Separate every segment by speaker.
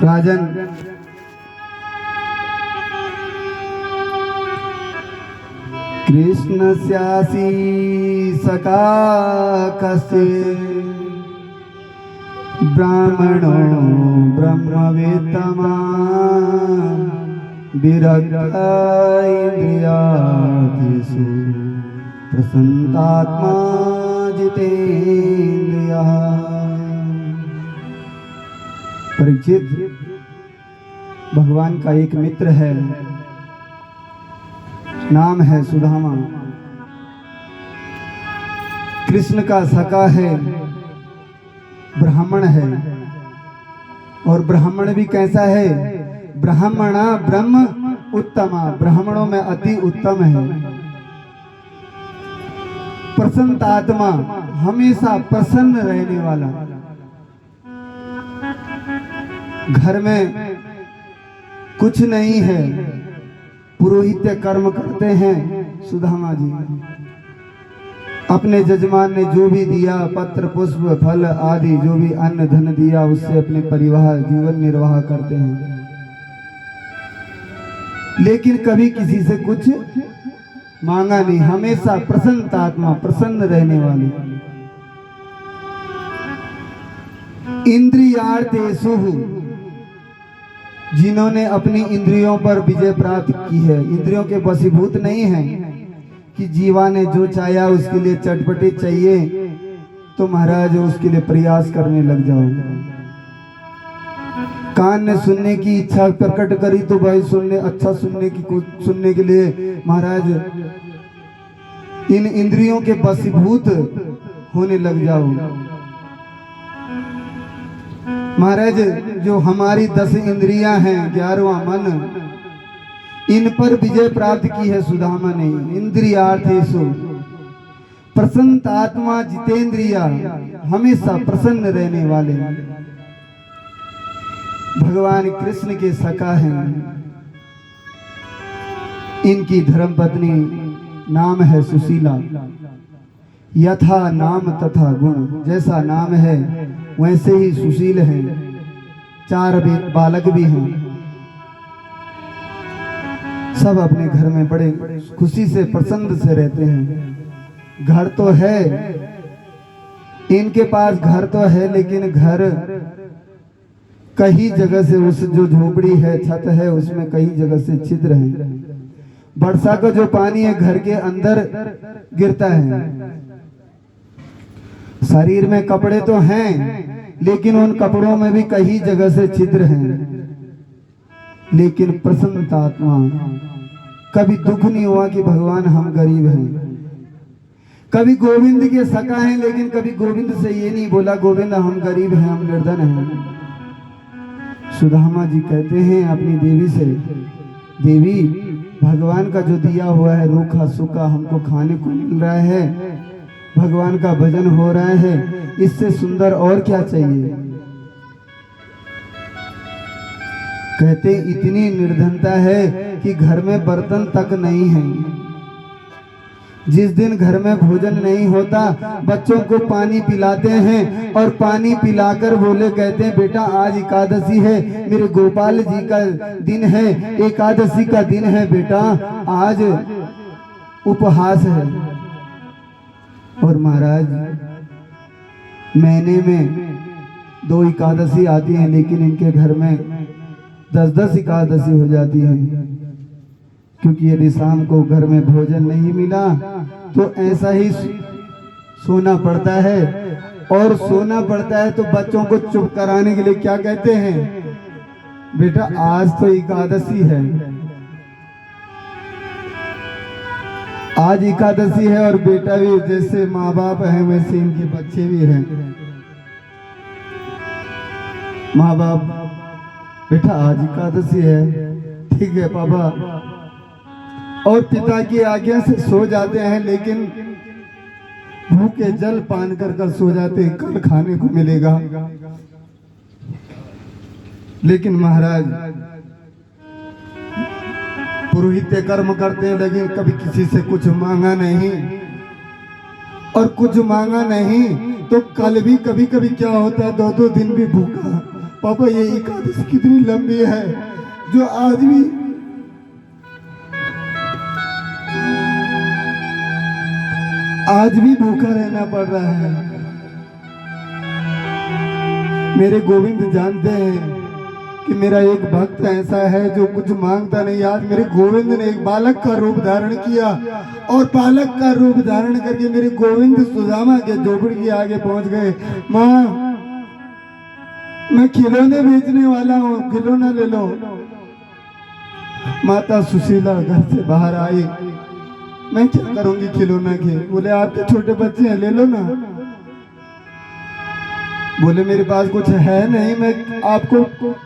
Speaker 1: राजन कृष्ण स्यासी सका कस्य ब्राह्मणो ब्रह्मवेत्तमा विरक्त इंद्रियार्थेषु प्रसन्नात्मा जितेन्द्रियः। परीक्षित, भगवान का एक मित्र है, नाम है सुदामा। कृष्ण का सखा है, ब्राह्मण है। और ब्राह्मण भी कैसा है? ब्राह्मणा ब्रह्म उत्तमा, ब्राह्मणों में अति उत्तम है। प्रसन्न आत्मा, हमेशा प्रसन्न रहने वाला। घर में कुछ नहीं है, पुरोहित्य कर्म करते हैं सुदामा जी। अपने जजमान ने जो भी दिया, पत्र पुष्प फल आदि जो भी अन्न धन दिया, उससे अपने परिवार जीवन निर्वाह करते हैं। लेकिन कभी किसी से कुछ मांगा नहीं, हमेशा प्रसन्न आत्मा, प्रसन्न रहने वाले। इंद्रियार्थेषु, जिन्होंने अपनी इंद्रियों पर विजय प्राप्त की है, इंद्रियों के वशीभूत नहीं है कि जीवा ने जो चाहा उसके लिए चटपटे चाहिए तो महाराज उसके लिए प्रयास करने लग जाओ। कान ने सुनने की इच्छा प्रकट करी तो भाई अच्छा सुनने के लिए महाराज इन इंद्रियों के वशीभूत होने लग जाओ। महाराज जो हमारी 10 इंद्रियां हैं, 11वां मन, इन पर विजय प्राप्त की है सुदामा ने। इंद्रियार्थेषु प्रसन्न आत्मा जितेंद्रिया, हमेशा प्रसन्न रहने वाले भगवान कृष्ण के सखा हैं। इनकी धर्मपत्नी नाम है सुशीला। यथा नाम तथा गुण, जैसा नाम है वैसे ही सुशील हैं। 4 बालक भी हैं। सब अपने घर में बड़े खुशी से प्रसन्न से रहते हैं। घर तो है, इनके पास घर तो है, लेकिन घर कई जगह से, उस जो झोपड़ी है, छत है, उसमें कई जगह से छिद्र है। वर्षा का जो पानी है घर के अंदर गिरता है। शरीर में कपड़े तो हैं, लेकिन उन कपड़ों में भी कई जगह से छिद्र हैं। लेकिन प्रसन्न आत्मा, कभी दुख नहीं हुआ कि भगवान हम गरीब हैं। कभी गोविंद के सखा हैं, लेकिन कभी गोविंद से ये नहीं बोला गोविंद हम गरीब हैं, हम निर्धन हैं। सुदामा जी कहते हैं अपनी देवी से, देवी भगवान का जो दिया हुआ है रूखा सूखा हमको खाने को मिल रहा है, भगवान का भजन हो रहा है, इससे सुंदर और क्या चाहिए। कहते इतनी निर्धनता है कि घर में बर्तन तक नहीं है। जिस दिन घर में भोजन नहीं होता, बच्चों को पानी पिलाते हैं और पानी पिलाकर बोले, कहते हैं बेटा आज एकादशी है, मेरे गोपाल जी का दिन है, एकादशी का दिन है बेटा, आज उपवास है। और महाराज महीने में 2 एकादशी आती हैं, लेकिन इनके घर में 10-10 एकादशी हो जाती है। क्योंकि यदि शाम को घर में भोजन नहीं मिला तो ऐसा ही सोना पड़ता है। और सोना पड़ता है तो बच्चों को चुप कराने के लिए क्या कहते हैं, बेटा आज तो एकादशी है, आज एकादशी है। और बेटा भी, जैसे माँ बाप हैं वैसे इनके बच्चे भी हैं। माँ बाप, बेटा आज एकादशी है, ठीक है पापा, और पिता की आज्ञा से सो जाते हैं, लेकिन भूखे जल पान कर सो जाते हैं, कल खाने को मिलेगा। लेकिन महाराज पुरोहित्य कर्म करते हैं, लेकिन कभी किसी से कुछ मांगा नहीं। और कुछ मांगा नहीं तो कल भी कभी कभी क्या होता है, 2-2 दिन भी भूखा। पापा ये एकादशी कितनी लंबी है जो आज भी भूखा रहना पड़ रहा है। मेरे गोविंद जानते हैं कि मेरा एक भक्त ऐसा है जो कुछ मांगता नहीं। आज मेरे गोविंद ने एक बालक का रूप धारण किया और बालक का रूप धारण करके मेरे गोविंद सुदामा के झोपड़ी के आगे पहुंच गए। माँ, मैं खिलौने बेचने वाला हूँ, खिलौना ले लो। माता सुशीला घर से बाहर आई। मैं क्या करूंगी खिलौना के? बोले आपके छोटे बच्चे हैं, ले लो ना। बोले मेरे पास कुछ है नहीं, मैं आपको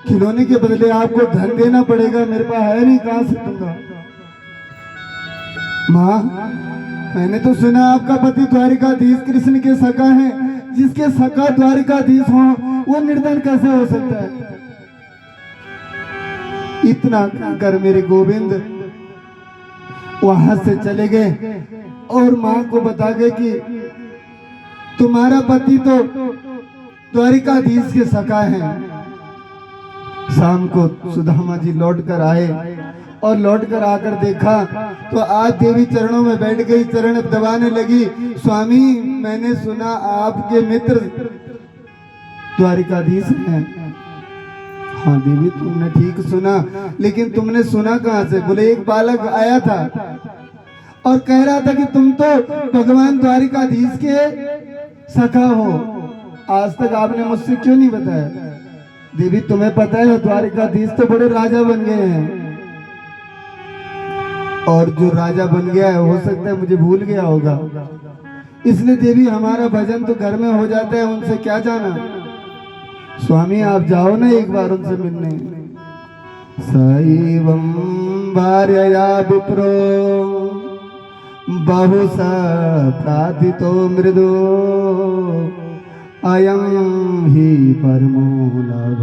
Speaker 1: खिलौने के बदले आपको धन देना पड़ेगा, मेरे पास है नहीं, कहां से दूंगा? माँ, मैंने तो सुना आपका पति द्वारिकाधीश कृष्ण के सखा है। जिसके सखा द्वारिकाधीश हो वो निर्धन कैसे हो सकता है? इतना कर मेरे गोविंद वहां से चले गए और मां को बता गए कि तुम्हारा पति तो द्वारिकाधीश के सखा हैं। शाम को सुदामा जी लौट कर आए और लौट कर आकर देखा तो आज देवी चरणों में बैठ गई, चरण दबाने लगी। स्वामी, मैंने सुना आपके मित्र द्वारिकाधीश हैं। हाँ देवी, तुमने ठीक सुना, लेकिन तुमने सुना कहां से? बोले एक बालक आया था और कह रहा था कि तुम तो भगवान द्वारिकाधीश के सखा हो। आज तक आपने मुझसे क्यों नहीं बताया? देवी, तुम्हें पता है द्वारिकाधीश तो बड़े राजा बन गए हैं, और जो राजा बन गया है हो सकता है मुझे भूल गया होगा। इसलिए देवी, हमारा भजन तो घर में हो जाता है, उनसे क्या जाना। स्वामी, आप जाओ ना एक बार उनसे मिलने। सैवं भार्यया विप्रो बहुसा प्रार्थितो मृदो अयं ही परमो लाभ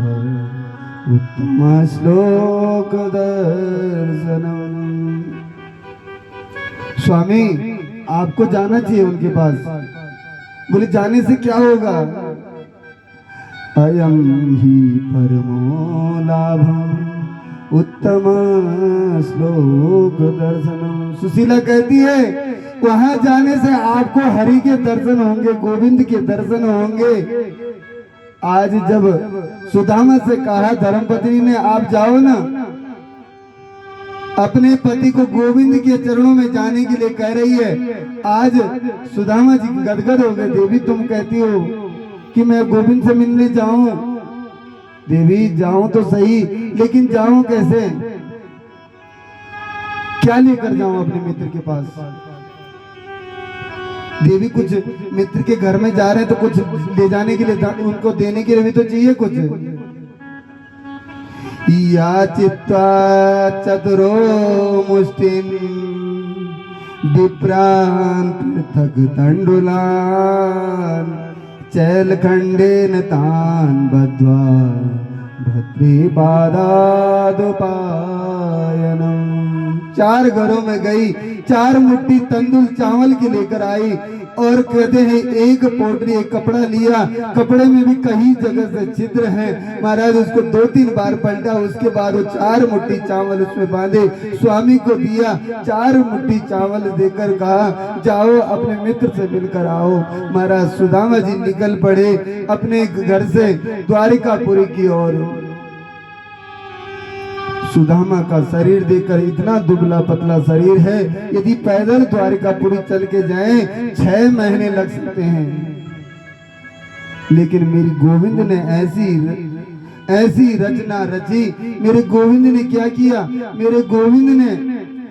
Speaker 1: उत्तम श्लोक दर्शनम। स्वामी, आपको जाना चाहिए उनके पास। बोले जाने से क्या होगा? अयं ही परमो लाभम उत्तम श्लोक दर्शनम। सुशीला कहती है वहां जाने से आपको हरि के दर्शन होंगे, गोविंद के दर्शन होंगे। आज जब सुदामा से कहा धर्मपत्नी ने आप जाओ ना, अपने पति को गोविंद के चरणों में जाने के लिए कह रही है। आज सुदामा जी गदगद हो गए। देवी, तुम कहती हो कि मैं गोविंद से मिलने जाऊं। देवी, जाऊं तो सही, लेकिन जाऊं कैसे? क्या लेकर जाऊं अपने मित्र के पास? देवी, कुछ मित्र के घर में जा रहे हैं तो कुछ ले जाने के लिए, उनको देने के लिए भी तो चाहिए कुछ। या चित्वा चतुरो मुष्टिन विप्रान पृथक तंडुलान चैलखंडेन तान बद्ध्वा भद्रे पादादुपायनम। 4 घरों में गई, 4 मुट्ठी तंदुल चावल की लेकर आई और कहते हैं एक पोटली, एक कपड़ा लिया, कपड़े में भी कई जगह से छिद्र हैं। महाराज उसको 2-3 बार पलटा, उसके बाद वो 4 मुट्ठी चावल उसमें बांधे, स्वामी को दिया। 4 मुट्ठी चावल देकर कहा जाओ अपने मित्र से मिलकर आओ। महाराज सुदामा जी निकल पड़े अपने घर से द्वारिकापुरी की ओर। सुदामा का शरीर देखकर, इतना दुबला पतला शरीर है, यदि पैदल द्वारिकापुरी चल के जाएं 6 महीने लग सकते हैं। लेकिन मेरी गोविंद ने ऐसी रचना रची। मेरे गोविंद ने क्या किया? मेरे गोविंद ने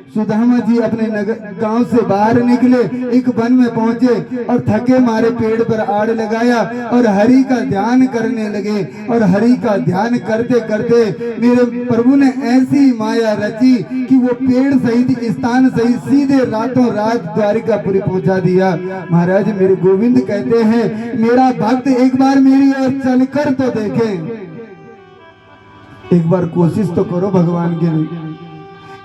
Speaker 1: सुदामा जी अपने गांव से बाहर निकले, एक वन में पहुंचे और थके मारे पेड़ पर आड़ लगाया और हरि का ध्यान करने लगे। और हरि का ध्यान करते करते मेरे प्रभु ने ऐसी माया रची कि वो पेड़ सहित, स्थान सहित सीधे रातों रात द्वारिकापुरी पहुंचा दिया। महाराज मेरे गोविंद कहते हैं मेरा भक्त एक बार मेरी ओर चलकर तो देखे, एक बार कोशिश तो करो भगवान के लिए,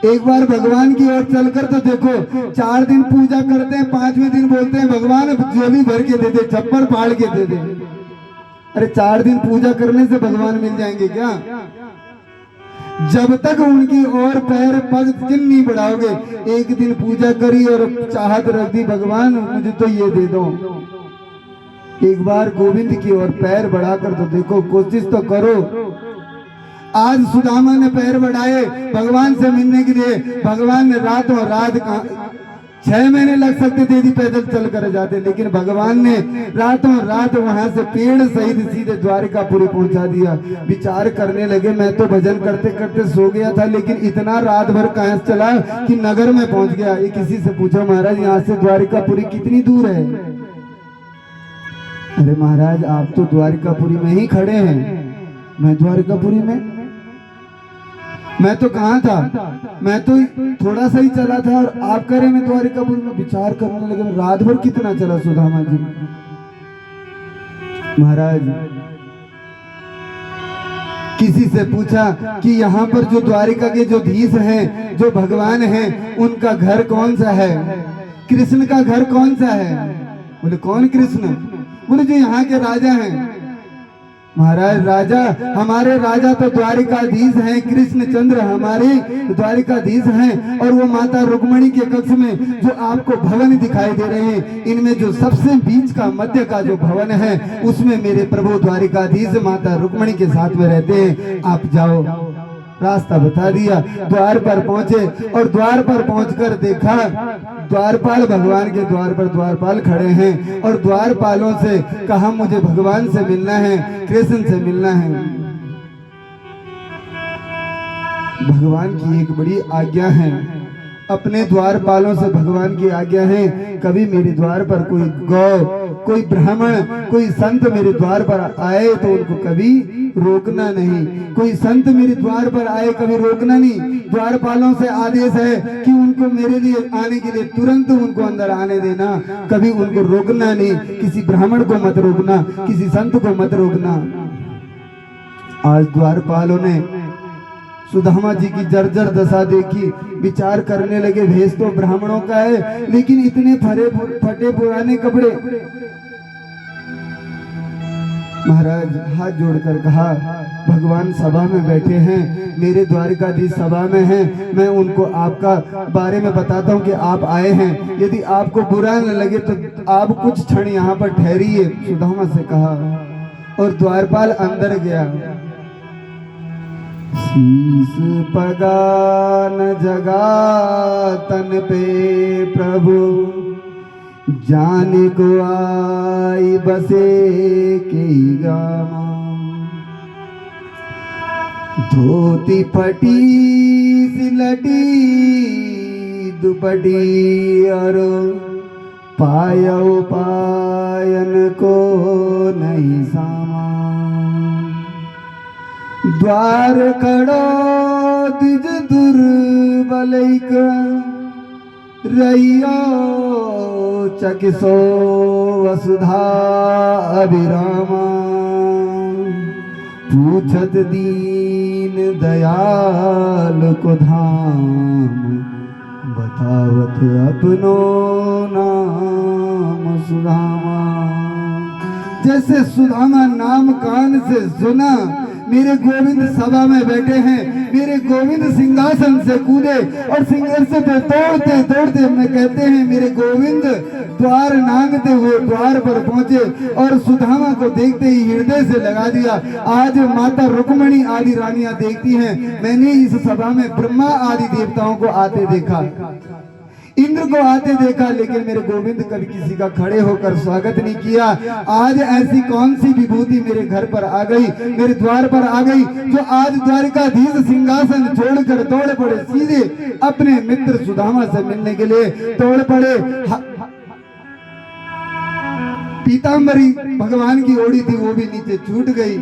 Speaker 1: एक बार भगवान की ओर चलकर तो देखो। 4 दिन पूजा करते हैं, 5वें दिन बोलते हैं भगवान झोली भर के दे दे, छप्पर फाड़ के दे दे। अरे 4 दिन पूजा करने से भगवान मिल जाएंगे क्या? जब तक उनकी और पैर पग चिन्ह नहीं बढ़ाओगे। एक दिन पूजा करी और चाहत रख दी, भगवान मुझे तो ये दे दो। एक बार गोविंद की ओर पैर बढ़ाकर तो देखो, कोशिश तो करो। आज सुदामा ने पैर बढ़ाए भगवान से मिलने के लिए। भगवान ने रातों रात 6 महीने लग सकते थे यदि पैदल चल कर जाते, लेकिन भगवान ने रातों रात वहां से पेड़ सहित सीधे द्वारिकापुरी पहुंचा दिया। विचार करने लगे, मैं तो भजन करते करते सो गया था, लेकिन इतना रात भर कहां से चला कि नगर में पहुंच गया। ये किसी से पूछो, महाराज यहाँ से द्वारिकापुरी कितनी दूर है? अरे महाराज आप तो द्वारिकापुरी में ही खड़े हैं। मैं द्वारिकापुरी में? मैं तो कहाँ था, मैं तो थोड़ा सा ही चला था और आप कह रहे मैं द्वारिकापुरी में। विचार करने लगे, रात भर कितना चला सुदामा जी? महाराज किसी से पूछा कि यहाँ पर जो द्वारिका के जो धीश हैं, जो भगवान हैं, उनका घर कौन सा है? कृष्ण का घर कौन सा है? बोले कौन कृष्ण? बोले जो यहाँ के राजा हैं। महाराज राजा, हमारे राजा तो द्वारिकाधीश हैं, कृष्णचंद्र हमारे द्वारिकाधीश हैं। और वो माता रुक्मणी के कक्ष में जो आपको भवन दिखाई दे रहे हैं, इनमें जो सबसे बीच का मध्य का जो भवन है, उसमें मेरे प्रभु द्वारिकाधीश माता रुक्मणी के साथ में रहते हैं। आप जाओ। रास्ता बता दिया, द्वार पर पहुंचे और द्वार पर पहुंचकर देखा द्वारपाल भगवान के द्वार पर द्वारपाल खड़े हैं और द्वारपालों से कहा मुझे भगवान से मिलना है, कृष्ण से मिलना है। भगवान की एक बड़ी आज्ञा है, अपने द्वारपालों से भगवान की आज्ञा है, कभी मेरे द्वार पर कोई गौ, कोई ब्राह्मण, कोई संत मेरे द्वार पर आए तो उनको कभी रोकना नहीं। कोई संत मेरे द्वार पर आए कभी रोकना नहीं। द्वारपालों से आदेश है कि उनको मेरे लिए आने के लिए तुरंत उनको अंदर आने देना, कभी उनको रोकना नहीं। किसी ब्राह्मण को मत रोकना, किसी संत को मत रोकना। आज द्वारपालों ने सुदामा जी की जर्जर दशा देखी, विचार करने लगे भेष तो ब्राह्मणों का है, लेकिन इतने फटे पुराने कपड़े। महाराज हाथ जोड़कर कहा, भगवान सभा में बैठे हैं, मेरे द्वारिकाधीश सभा में हैं, मैं उनको आपका बारे में बताता हूँ कि आप आए हैं। यदि आपको बुरा न लगे तो आप कुछ क्षण यहाँ पर ठहरिए, सुदामा से कहा। और द्वारपाल अंदर गया। शीस पगान जगा तन पे प्रभु, जाने को आई बसे के गामा। धोती फटी सिलटी दुपटी और पायो पायन को नहीं सामा। द्वार खड़ो द्विज दुर्बलैक रहियो चकिसो वसुधा अभिरामा। पूछत दीन दयाल को धाम, बतावत अपनो नाम सुदामा। जैसे सुदामा नाम कान से सुना, मेरे गोविंद सभा में बैठे हैं, मेरे गोविंद सिंहासन से कूदे और सिंहासन से तोड़ते तोड़ते मैं कहते हैं मेरे गोविंद द्वार नांगते हुए द्वार पर पहुंचे और सुदामा को देखते ही हृदय से लगा दिया। आज माता रुक्मणी आदि रानियां देखती हैं, मैंने इस सभा में ब्रह्मा आदि देवताओं को आते देखा, इंद्र को आते देखा, लेकिन मेरे गोविंद कभी किसी का खड़े होकर स्वागत नहीं किया। आज ऐसी कौन सी विभूति मेरे घर पर आ गई, मेरे द्वार पर आ गई, जो आज द्वारिकाधीश सिंहासन छोड़कर दौड़ पड़े, सीधे अपने मित्र सुदामा से मिलने के लिए दौड़ पड़े। पीतांबरी भगवान की ओढ़ी थी, वो भी नीचे छूट गई।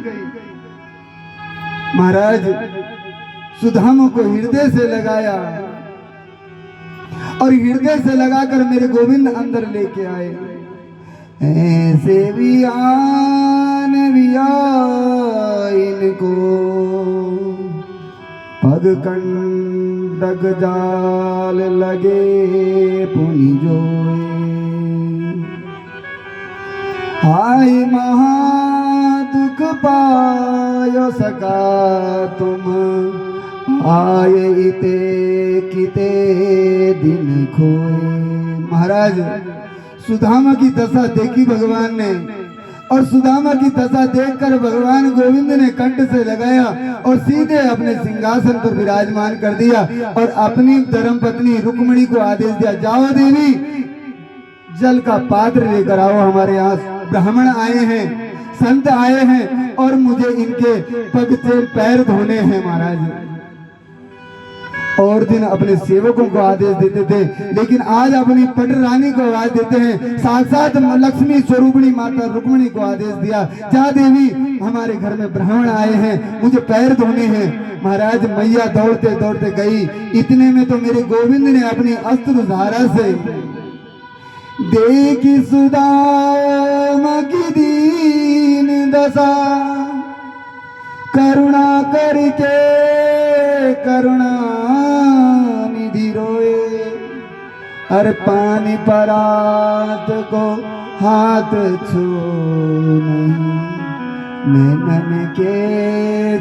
Speaker 1: महाराज सुदामा को हृदय से लगाया और हृदय से लगाकर मेरे गोविंद अंदर लेके आए। ऐसे भी आन इनको पग कंडक जाल लगे पुनि जोए। हाय महा दुख पायो सका तुम आए इते किते दिन खोए। महाराज सुदामा की दशा देखी भगवान ने, और सुदामा की दशा देखकर भगवान गोविंद ने कंठ से लगाया और सीधे अपने सिंहासन पर विराजमान कर दिया और अपनी धर्मपत्नी रुक्मिणी को आदेश दिया, जाओ देवी जल का पात्र लेकर आओ, हमारे यहाँ ब्राह्मण आए हैं, संत आए हैं और मुझे इनके पग से पैर धोने हैं। महाराज और दिन अपने सेवकों को आदेश देते थे, लेकिन आज अपनी पट रानी को आवाज देते हैं, साक्षात लक्ष्मी स्वरूपिणी माता रुक्मिणी को आदेश दिया, जा देवी हमारे घर में ब्राह्मण आए हैं, मुझे पैर धोने हैं। महाराज मैया दौड़ते दौड़ते गई, इतने में तो मेरे गोविंद ने अपनी अस्त्र धारा से देखी सुदामा की दीन दशा, करुणा करके करुणा निधि रोए, अरे पानी परात को हाथ छू नहीं, नैनन के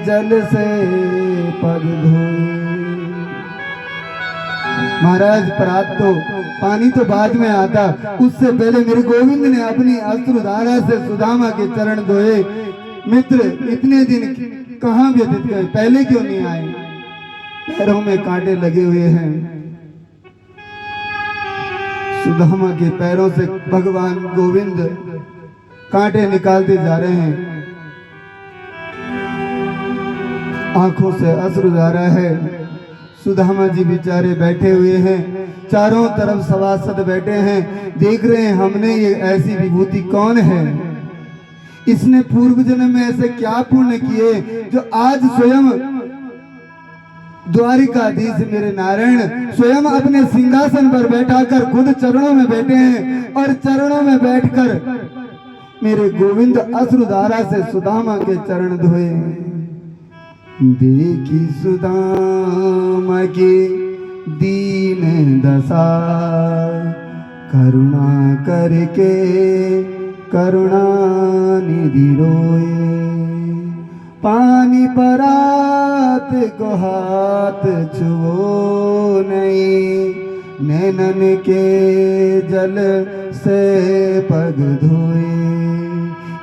Speaker 1: जल से पग धोए। महाराज परात तो पानी तो बाद में आता, उससे पहले मेरे गोविंद ने अपनी अस्त्रधारा से सुदामा के चरण धोए। मित्र इतने दिन कहाँ व्यतीत गए, पहले क्यों नहीं आए? पैरों में कांटे लगे हुए हैं। सुदामा के पैरों से भगवान गोविंद कांटे निकालते जा रहे हैं, आंखों से अश्रु जा रहा है। सुदामा जी बेचारे बैठे हुए हैं, चारों तरफ सभासद बैठे हैं, देख रहे हैं हमने ये ऐसी विभूति कौन है, इसने पूर्व जन्म में ऐसे क्या पुण्य किए जो आज स्वयं द्वारिकाधीश मेरे नारायण स्वयं अपने सिंहासन पर बैठाकर खुद चरणों में बैठे हैं, और चरणों में बैठकर मेरे गोविंद अश्रुधारा से सुदामा के चरण धोए। देखी सुदामा की दीन दशा, करुणा करके करुणा निधि रोए, पानी परात को हाथ छुओ नहीं, नैनन के जल से पग धोए।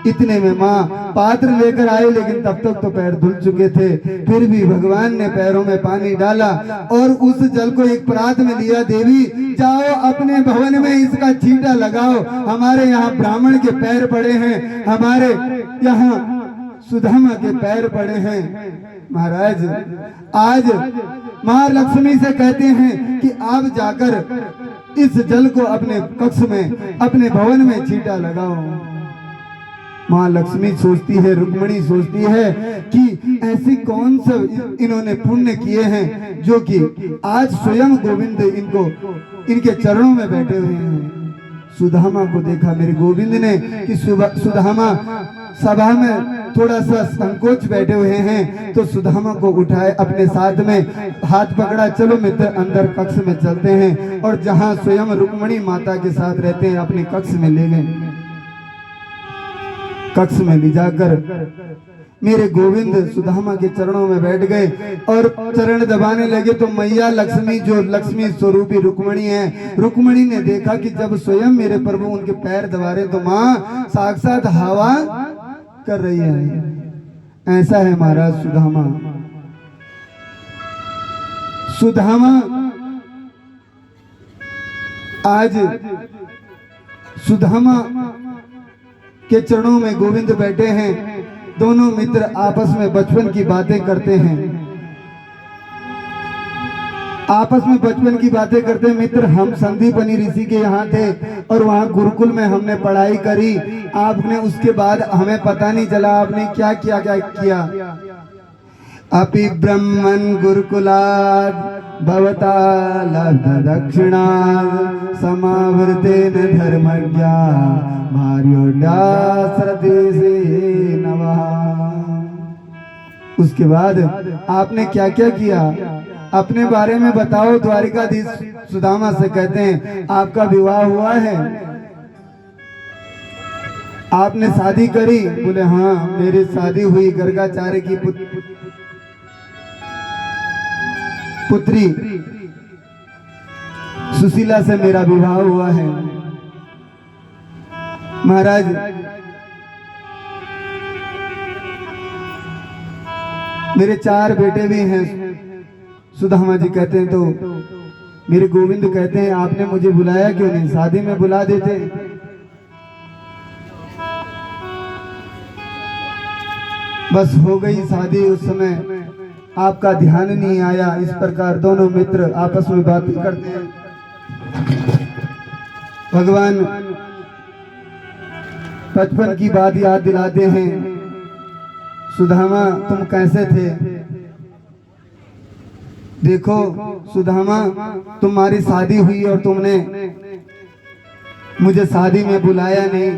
Speaker 1: इतने में माँ पात्र लेकर आए, लेकिन तब तक तो पैर धुल चुके थे। फिर भी भगवान ने पैरों में पानी डाला और उस जल को एक परात में लिया। देवी जाओ अपने भवन में इसका छींटा लगाओ, हमारे यहाँ ब्राह्मण के पैर पड़े हैं, हमारे यहाँ सुदामा के पैर पड़े हैं। महाराज आज माँ लक्ष्मी से कहते हैं कि आप जाकर इस जल को अपने कक्ष में अपने भवन में छींटा लगाओ। माँ लक्ष्मी सोचती है, रुक्मिणी सोचती है कि ऐसी कौन सा इन्होंने पुण्य किए हैं जो कि आज स्वयं गोविंद इनको इनके चरणों में बैठे हुए हैं। सुदामा को देखा मेरे गोविंद ने कि सुदामा सभा में थोड़ा सा संकोच बैठे हुए हैं, तो सुदामा को उठाए अपने साथ में, हाथ पकड़ा, चलो मित्र अंदर कक्ष में चलते हैं, और जहां स्वयं रुक्मिणी माता के साथ रहते हैं अपने कक्ष में ले गए। कक्ष में ले जाकर मेरे गोविंद सुदामा के चरणों में बैठ गए और चरण दबाने लगे। तो मैया लक्ष्मी, जो लक्ष्मी स्वरूपी रुक्मिणी है, रुक्मिणी ने देखा कि जब स्वयं मेरे प्रभु उनके पैर दबा रहे तो माँ साक्षात हवा कर रही है। ऐसा है महाराज सुदामा। सुदामा आज सुदामा के चरणों में गोविंद बैठे हैं। दोनों मित्र आपस में बचपन की बातें करते हैं, आपस में बचपन की बातें करते हैं। मित्र हम संदीपनी ऋषि के यहाँ थे और वहाँ गुरुकुल में हमने पढ़ाई करी। आपने उसके बाद हमें पता नहीं चला आपने क्या किया क्या किया। अपि ब्रह्मन् गुरुकुलात् भवता लब्ध दक्षिणात् समावृतेन धर्मज्ञा भार्योड्यासरदेशे नमः। उसके बाद आपने क्या क्या किया, अपने बारे में बताओ। द्वारिकाधीश सुदामा से कहते हैं आपका विवाह हुआ है, आपने शादी करी? बोले हाँ मेरी शादी हुई, गर्गाचार्य की पुत्र। पुत्री सुशीला से मेरा विवाह हुआ है। महाराज, मेरे 4 बेटे भी हैं। सुदामा जी कहते हैं तो मेरे गोविंद कहते हैं आपने मुझे बुलाया क्यों नहीं, शादी में बुला देते। बस हो गई शादी, उस समय आपका ध्यान नहीं आया। इस प्रकार दोनों मित्र आपस में बात करते हैं। भगवान बचपन की बात याद दिलाते हैं। सुदामा तुम कैसे थे? देखो सुदामा, तुम्हारी शादी हुई और तुमने मुझे शादी में बुलाया नहीं।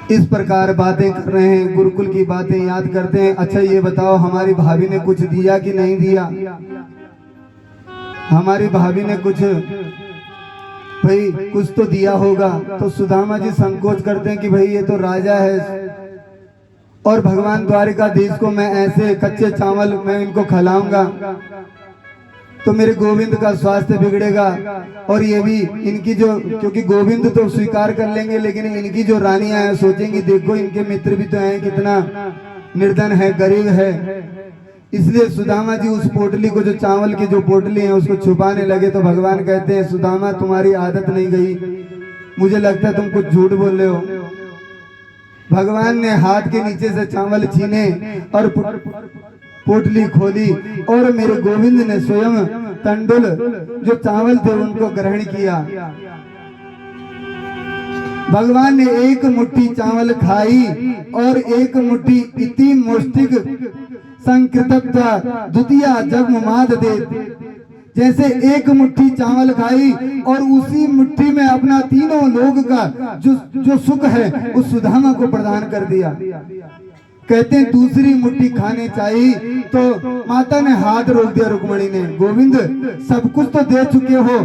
Speaker 1: इस प्रकार बातें कर रहे हैं, गुरुकुल की बातें याद करते हैं। अच्छा ये बताओ, हमारी भाभी ने कुछ दिया कि नहीं दिया? हमारी भाभी ने कुछ, भाई कुछ तो दिया होगा। तो सुदामा जी संकोच करते हैं कि भाई ये तो राजा है और भगवान द्वारिकाधीश को मैं ऐसे कच्चे चावल मैं इनको खिलाऊंगा तो मेरे गोविंद का स्वास्थ्य बिगड़ेगा। और ये भी इनकी जो, क्योंकि गोविंद तो स्वीकार कर लेंगे लेकिन इनकी जो रानियां हैं सोचेंगी देखो इनके मित्र भी तो हैं, कितना निर्धन है, गरीब है। इसलिए सुदामा जी उस पोटली को, जो चावल की जो पोटली है उसको छुपाने लगे। तो भगवान कहते हैं सुदामा तुम्हारी आदत नहीं गई, मुझे लगता है तुम कुछ झूठ बोल रहे हो। भगवान ने हाथ के नीचे से चावल छीने और पोटली खोली और मेरे गोविंद ने स्वयं तंडुल जो चावल थे उनको ग्रहण किया। भगवान ने एक मुट्ठी चावल खाई और एक मुट्ठी इति मुष्टिक संकृतत्वा द्वितीया जब माद दे, जैसे एक मुट्ठी चावल खाई और उसी मुट्ठी में अपना तीनों लोग का जो सुख है उस सुदामा को प्रदान कर दिया। कहते हैं दूसरी मुट्ठी खाने चाहिए तो माता ने हाथ रोक दिया, रुक्मणी ने, गोविंद सब कुछ तो दे चुके हो,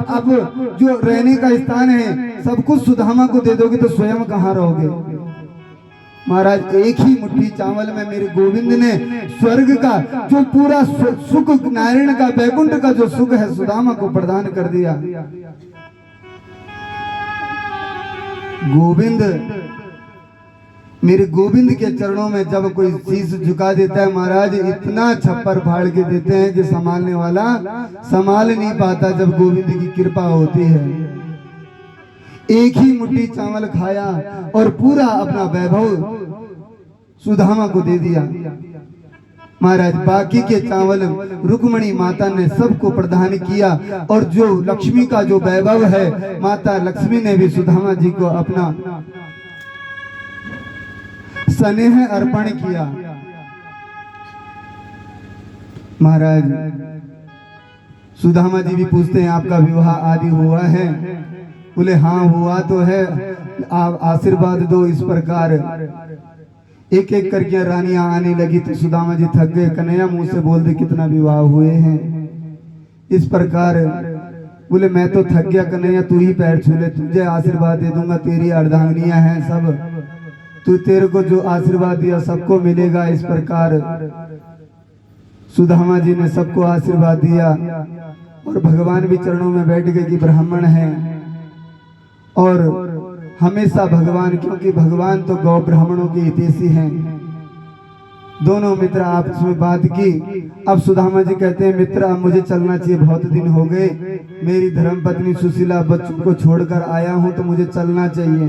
Speaker 1: अब जो रहने का स्थान है सब कुछ सुदामा को दे दोगे तो स्वयं कहाँ रहोगे? महाराज एक ही मुट्ठी चावल में मेरे गोविंद ने स्वर्ग का जो पूरा सुख, नारायण का, वैकुंठ का जो सुख है सुदामा को प्रदान कर दिया। गोविंद, मेरे गोविंद के चरणों में जब कोई शीश झुका देता है महाराज, इतना छप्पर फाड़ के देते हैं कि संभालने वाला संभाल नहीं पाता जब गोविंद की कृपा होती है। एक ही मुट्ठी चावल खाया और पूरा अपना वैभव सुदामा को दे दिया। महाराज बाकी के चावल रुक्मणी माता ने सबको प्रदान किया और जो लक्ष्मी का जो वैभव है माता लक्ष्मी ने भी सुदामा जी को अपना स्नेह अर्पण किया। महाराज सुदामा जी भी पूछते हैं आपका विवाह आदि हुआ है? बोले हाँ हुआ तो है, आप आशीर्वाद दो। इस प्रकार एक एक करके रानियां आने लगी तो सुदामा जी थक गए। कन्हैया मुंह से बोल दे कितना विवाह हुए हैं। इस प्रकार बोले मैं तो थक गया कन्हैया, तू ही पैर छू ले, तुझे आशीर्वाद दे दूंगा, तेरी अर्धांगिनियां हैं सब, तू तेरे को जो आशीर्वाद दिया सबको मिलेगा। इस प्रकार सुदामा जी ने सबको आशीर्वाद दिया और भगवान भी चरणों में बैठ गए कि ब्राह्मण है और हमेशा भगवान, क्योंकि भगवान तो गौ ब्राह्मणों के हितैषी हैं। दोनों मित्र आपस में बात की। अब सुदामा जी कहते हैं मित्र अब मुझे चलना चाहिए, बहुत दिन हो गए, मेरी धर्मपत्नी सुशीला बच्चों को छोड़कर आया हूं तो मुझे चलना चाहिए।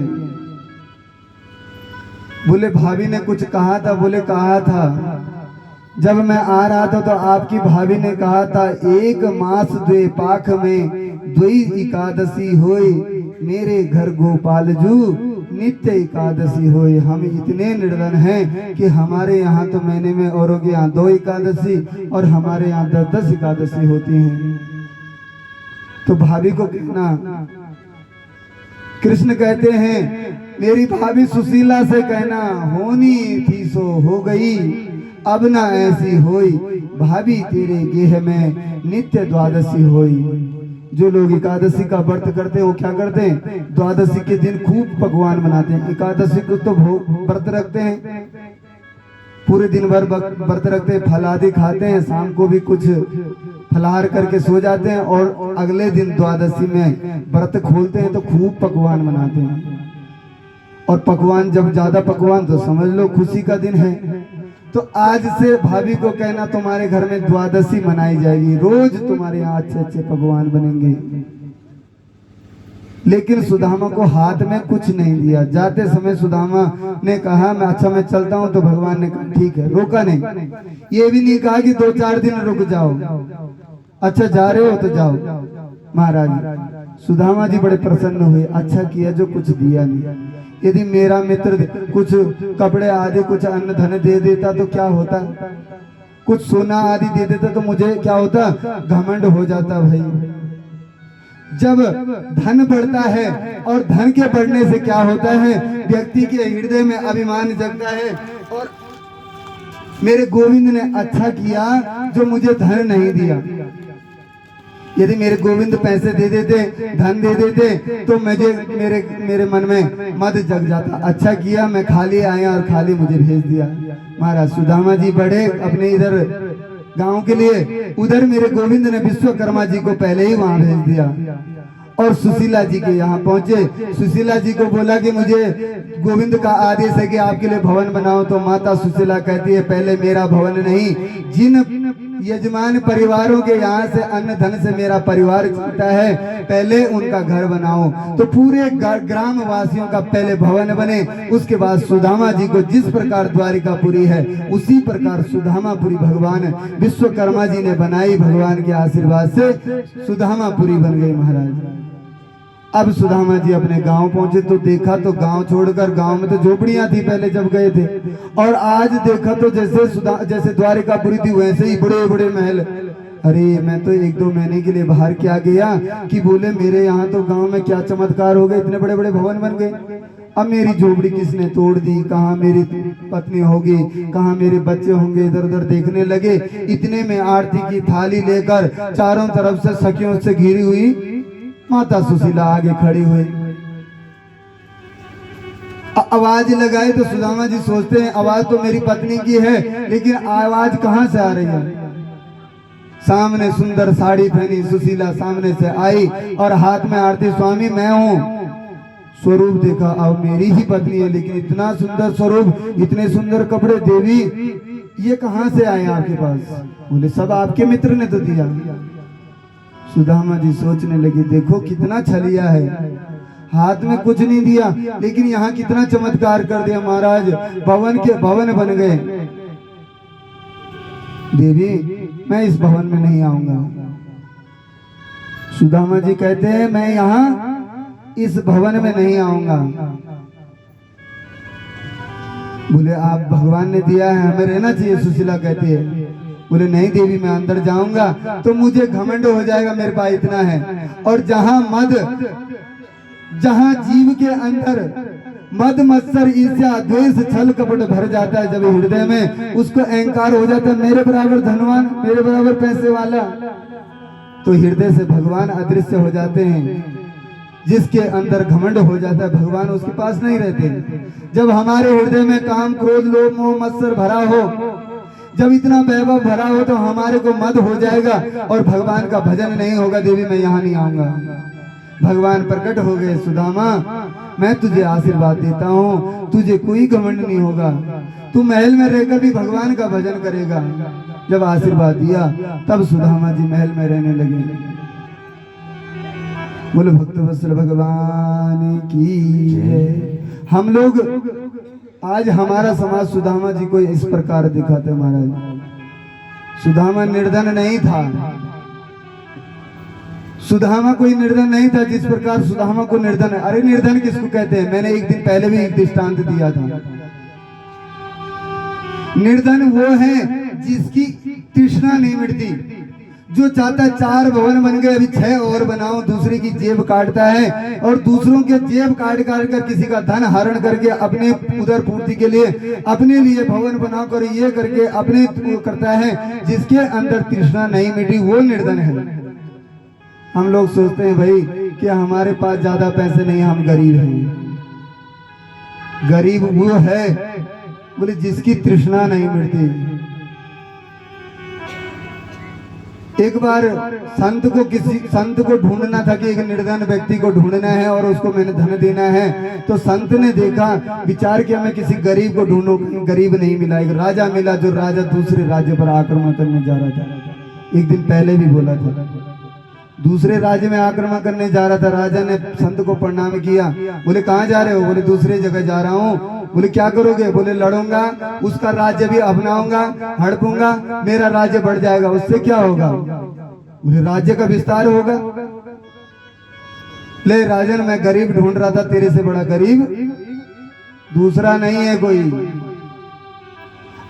Speaker 1: बोले भाभी ने कुछ कहा था? बोले कहा था, जब मैं आ रहा था तो आपकी भाभी ने कहा था एक मास द्वे पाख में द्वि एकादशी होए, मेरे घर गोपाल जू नित्य एकादशी होए। हम इतने निर्धन हैं कि हमारे यहाँ तो महीने में औरों के यहाँ 2 एकादशी और हमारे यहाँ 10-10 एकादशी होती हैं। तो भाभी को कहना, कृष्ण कहते हैं मेरी भाभी सुशीला से कहना होनी थी सो हो गई, अब ना ऐसी होई, भाभी तेरे गेह में नित्य द्वादशी होई। जो लोग एकादशी का व्रत करते हैं वो क्या करते हैं? द्वादशी के दिन खूब पकवान बनाते हैं। एकादशी को तो व्रत रखते हैं, पूरे दिन भर व्रत रखते हैं, फल आदि खाते हैं, शाम को भी कुछ फलाहार करके सो जाते हैं और अगले दिन द्वादशी में व्रत खोलते हैं तो खूब पकवान बनाते हैं। और पकवान जब ज्यादा पकवान तो समझ लो खुशी का दिन है। तो आज से भाभी को कहना तुम्हारे घर में द्वादशी मनाई जाएगी, रोज तुम्हारे यहाँ अच्छे अच्छे पकवान बनेंगे। लेकिन सुदामा को हाथ में कुछ नहीं दिया। जाते समय सुदामा ने कहा मैं अच्छा मैं चलता हूँ, तो भगवान ने कहा ठीक है, रोका नहीं। ये भी नहीं कहा कि 2-4 दिन रुक जाओ, अच्छा जा रहे हो तो जाओ। महाराज सुदामा जी बड़े प्रसन्न हुए, अच्छा किया जो कुछ दिया नहीं। यदि मेरा मित्र कुछ कपड़े आदि कुछ अन्न धन दे देता तो क्या होता, कुछ सोना आदि दे देता तो मुझे क्या होता, घमंड हो जाता। भाई जब धन बढ़ता है और धन के बढ़ने से क्या होता है, व्यक्ति के हृदय में अभिमान जगता है। और मेरे गोविंद ने अच्छा किया जो मुझे धन नहीं दिया। यदि मेरे गोविंद पैसे दे देते, धन दे देते, तो मेरे मन में मद जग जाता। अच्छा किया मैं खाली आया और खाली मुझे भेज दिया। महाराज सुदामा जी बढ़े अपने इधर गांव के लिए, उधर मेरे गोविंद ने विश्वकर्मा जी को पहले ही वहां भेज दिया और सुशीला जी के यहाँ पहुंचे। सुशीला जी को बोला कि मुझे गोविंद का आदेश है कि आपके लिए भवन बनाओ। तो माता सुशीला कहती है पहले मेरा भवन नहीं, जिन यजमान परिवारों के यहाँ से अन्न धन से मेरा परिवार चलता है, पहले उनका घर बनाओ। तो पूरे ग्राम वासियों का पहले भवन बने, उसके बाद सुदामा जी को जिस प्रकार द्वारिकापुरी है उसी प्रकार सुदामापुरी भगवान विश्वकर्मा जी ने बनाई। भगवान के आशीर्वाद से सुदामापुरी बन गई। महाराज अब सुदामा जी अपने गांव पहुंचे तो देखा तो गांव छोड़कर, गांव में तो झोपड़ियां थी पहले जब गए थे, और आज देखा तो जैसे द्वारिकापुरी थी वैसे ही बड़े बड़े महल। अरे मैं तो 1-2 महीने के लिए बाहर क्या गया कि बोले मेरे यहाँ तो गांव में क्या चमत्कार हो गए, इतने बड़े बड़े भवन बन गए। अब मेरी झोपड़ी किसने तोड़ दी, कहाँ मेरी पत्नी होगी, कहाँ मेरे बच्चे होंगे, इधर उधर देखने लगे। इतने में आरती की थाली लेकर चारों तरफ से सखियों से घिरी हुई माता सुशीला आगे खड़ी हुई। आवाज लगाए तो सुदामा जी सोचते हैं आवाज तो मेरी पत्नी की है, लेकिन आवाज कहां से आ रही है। सामने सुंदर साड़ी पहनी सुशीला सामने से आई और हाथ में आरती, स्वामी मैं हूँ। स्वरूप देखा, अब मेरी ही पत्नी है, लेकिन इतना सुंदर स्वरूप, इतने सुंदर कपड़े, देवी ये कहां से आए आपके पास। बोले सब आपके मित्र ने तो दिया। सुदामा जी सोचने लगे देखो कितना छलिया है, हाथ में कुछ नहीं दिया लेकिन यहाँ कितना चमत्कार कर दिया। महाराज भवन बन गए। देवी मैं इस भवन में नहीं आऊंगा। सुदामा जी कहते हैं मैं यहाँ इस भवन में नहीं आऊंगा। बोले आप भगवान ने दिया है, हमें रहना चाहिए। सुशीला कहती है बोले नहीं देवी मैं अंदर जाऊंगा तो मुझे घमंड हो जाएगा, मेरे पास इतना है। और जहां जीव के अंदर मद मत्सर ईर्ष्या द्वेष छल कपट भर जाता है, जब हृदय में उसको अहंकार हो जाता है मेरे बराबर धनवान, मेरे बराबर पैसे वाला, तो हृदय से भगवान अदृश्य हो जाते हैं। जिसके अंदर घमंड हो जाता है भगवान उसके पास नहीं रहते। जब हमारे हृदय में काम क्रोध लोभ मोह मत्सर भरा हो, जब इतना वैभव भरा हो, तो हमारे को मद हो जाएगा और भगवान का भजन नहीं होगा। देवी मैं यहाँ नहीं आऊंगा। भगवान प्रकट हो गए, सुदामा मैं तुझे आशीर्वाद देता हूँ, तुझे कोई घमंड नहीं होगा, तू महल में रहकर भी भगवान का भजन करेगा। जब आशीर्वाद दिया तब सुदामा जी महल में रहने लगे। बोलो भक्तवत्सल भगवान की जय। हम लोग आज हमारा समाज सुदामा जी को इस प्रकार दिखाते हैं। महाराज सुदामा निर्धन नहीं था, सुदामा कोई निर्धन नहीं था जिस प्रकार सुदामा को निर्धन है। अरे निर्धन किसको कहते हैं, मैंने एक दिन पहले भी एक दृष्टांत दिया था। निर्धन वो है जिसकी तृष्णा नहीं मिटती, जो चाहता है 4 भवन बन गए अभी 6 और बनाओ, दूसरे की जेब काटता है और दूसरों के जेब काट कर किसी का धन हरण करके अपने उधर पूर्ति के लिए अपने लिए भवन बनाकर ये करके अपने करता है। जिसके अंदर तृष्णा नहीं मिटी वो निर्धन है। हम लोग सोचते हैं भाई कि हमारे पास ज्यादा पैसे नहीं, हम गरीब हैं। गरीब वो है बोले जिसकी तृष्णा नहीं मिटती। एक बार किसी संत को ढूंढना था कि एक निर्धन व्यक्ति को ढूंढना है और उसको मैंने धन देना है। तो संत ने देखा, विचार किया मैं किसी गरीब को ढूंढूं, गरीब नहीं मिला। एक राजा मिला, जो राजा दूसरे राज्य पर आक्रमण करने जा रहा था। एक दिन पहले भी बोला था, दूसरे राज्य में आक्रमण करने जा रहा था। राजा ने संत को प्रणाम किया, बोले कहाँ जा रहे हो? बोले दूसरे जगह जा रहा हूँ। बोले क्या करोगे? बोले लड़ूंगा, उसका राज्य भी अपनाऊंगा, हड़पूंगा, मेरा राज्य बढ़ जाएगा। उससे क्या होगा? बोले राज्य का विस्तार होगा। ले राजन, मैं गरीब ढूंढ रहा था, तेरे से बड़ा गरीब दूसरा नहीं है कोई।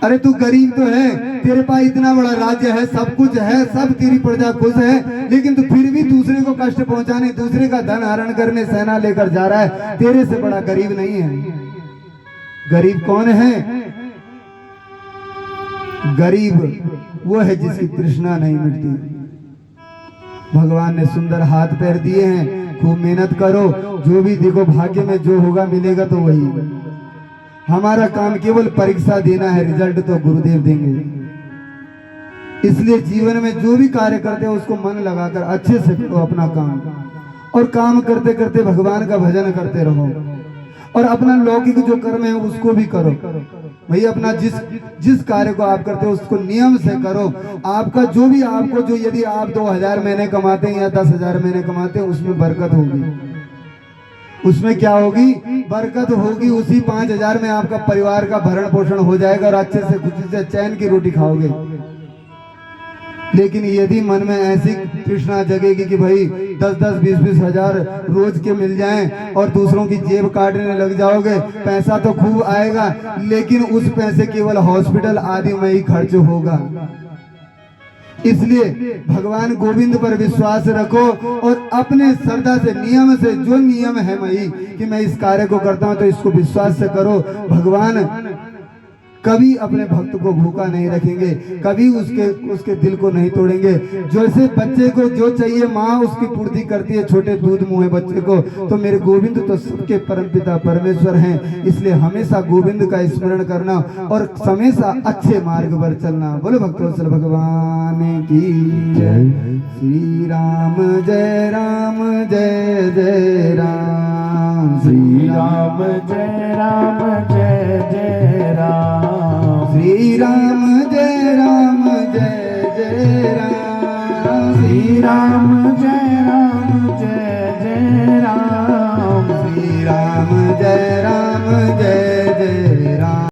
Speaker 1: अरे तू गरीब तो है, तेरे पास इतना बड़ा राज्य है, सब कुछ है, सब तेरी प्रजा खुश है, लेकिन तू फिर भी दूसरे को कष्ट पहुंचाने, दूसरे का धन हरण करने सेना लेकर जा रहा है। तेरे से बड़ा गरीब नहीं है। गरीब कौन है? गरीब वो है जिसकी तृष्णा नहीं मिटती। भगवान ने सुंदर हाथ पैर दिए हैं, खूब मेहनत करो, जो भी देखो भाग्य में जो होगा मिलेगा तो वही। हमारा काम केवल परीक्षा देना है, रिजल्ट तो गुरुदेव देंगे। इसलिए जीवन में जो भी कार्य करते हो उसको मन लगाकर अच्छे से करो अपना काम, और काम करते करते भगवान का भजन करते रहो, और अपना लौकिक जो कर्म है उसको भी करो। भाई अपना जिस कार्य को आप करते हो उसको नियम से करो। आपका जो भी आपको जो, यदि आप 2000 महीने कमाते हैं या 10,000 महीने कमाते हैं, उसमें बरकत होगी। उसमें क्या होगी? बरकत होगी। उसी 5,000 में आपका परिवार का भरण पोषण हो जाएगा और अच्छे से खुशी से चैन की रोटी खाओगे। लेकिन यदि मन में ऐसी तृष्णा जगेगी कि भाई 10-10, 20-20 हजार रोज के मिल जाएं और दूसरों की जेब काटने लग जाओगे, पैसा तो खूब आएगा लेकिन उस पैसे केवल हॉस्पिटल आदि में ही खर्च होगा। इसलिए भगवान गोविंद पर विश्वास रखो और अपने श्रद्धा से, नियम से, जो नियम है मई कि मैं इस कार्य को करता हूं तो इसको विश्वास से करो। भगवान कभी अपने भक्त को भूखा नहीं रखेंगे, कभी उसके दिल को नहीं तोड़ेंगे। जैसे बच्चे को जो चाहिए माँ उसकी पूर्ति करती है, छोटे दूध मुँह है बच्चे को, तो मेरे गोविंद तो सबके परमपिता परमेश्वर हैं। इसलिए हमेशा गोविंद का स्मरण करना और हमेशा अच्छे मार्ग पर चलना। बोलो भक्तवत्सल भगवान की जय। श्री राम जय राम जय जय राम।
Speaker 2: श्री राम जय राम जय जय राम।
Speaker 1: श्री राम जय राम जय जय राम।
Speaker 2: श्री राम जय राम जय जय राम।
Speaker 1: श्री राम जय राम जय